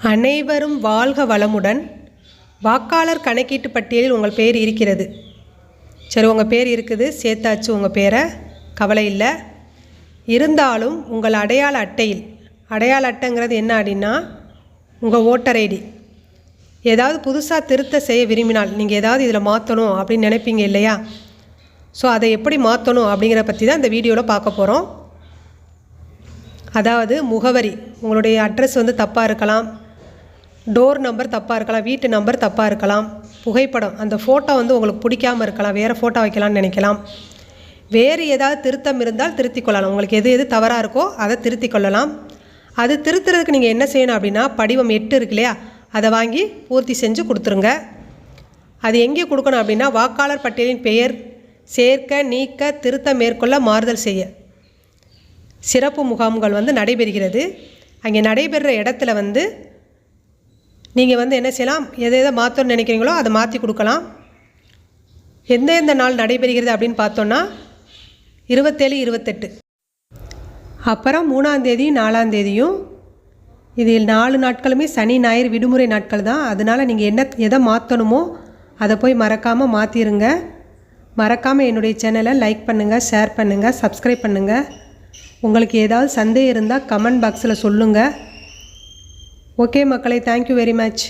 அனைவரும் வாழ்க வளமுடன். வாக்காளர் கணக்கீட்டு பட்டியலில் உங்கள் பேர் இருக்கிறது. சரி, உங்கள் பேர் இருக்குது, சேர்த்தாச்சு உங்கள் பேரை, கவலை இல்லை. இருந்தாலும் உங்கள் அடையாள அட்டையில், அடையாள அட்டைங்கிறது என்ன அப்படின்னா உங்கள் ஓட்டர் ஐடி, ஏதாவது புதுசாக திருத்த செய்ய விரும்பினால் நீங்கள் ஏதாவது இதில் மாற்றணும் அப்படின்னு நினைப்பீங்க இல்லையா? ஸோ அதை எப்படி மாற்றணும் அப்படிங்கிற பற்றி தான் இந்த வீடியோவில் பார்க்க போகிறோம். அதாவது முகவரி, உங்களுடைய அட்ரஸ் தப்பாக இருக்கலாம், டோர் நம்பர் தப்பாக இருக்கலாம், வீட்டு நம்பர் தப்பாக இருக்கலாம், புகைப்படம் அந்த ஃபோட்டோ உங்களுக்கு பிடிக்காமல் இருக்கலாம், வேறு ஃபோட்டோ வைக்கலாம்னு நினைக்கலாம். வேறு ஏதாவது திருத்தம் இருந்தால் திருத்தி கொள்ளலாம். உங்களுக்கு எது தவறாக இருக்கோ அதை திருத்தி கொள்ளலாம். அது திருத்துறதுக்கு நீங்கள் என்ன செய்யணும் அப்படின்னா, படிவம் 8 இருக்கு இல்லையா, அதை வாங்கி பூர்த்தி செஞ்சு கொடுத்துருங்க. அது எங்கே கொடுக்கணும் அப்படின்னா, வாக்காளர் பட்டியலின் பெயர் சேர்க்க, நீக்க, திருத்த, மேற்கொள்ள, மாறுதல் செய்ய சிறப்பு முகாம்கள் நடைபெறுகிறது. அங்கே நடைபெறுற இடத்துல நீங்கள் என்ன செய்யலாம், எதை மாற்றணும்னு நினைக்கிறீங்களோ அதை மாற்றி கொடுக்கலாம். எந்தெந்த நாள் நடைபெறுகிறது அப்படின்னு பார்த்தோன்னா 27, 28, அப்புறம் 3ஆம் தேதி 4ஆம் தேதியும். இதில் 4 நாட்களுமே சனி ஞாயிறு விடுமுறை நாட்கள் தான். அதனால் நீங்கள் எதை மாற்றணுமோ அதை போய் மறக்காமல் மாற்றிடுங்க. மறக்காமல் என்னுடைய சேனலை லைக் பண்ணுங்கள், ஷேர் பண்ணுங்கள், சப்ஸ்கிரைப் பண்ணுங்கள். உங்களுக்கு ஏதாவது சந்தேகம் இருந்தால் கமெண்ட் பாக்ஸில் சொல்லுங்கள். ஓகே மக்களே, தேங்க்யூ வெரி மச்.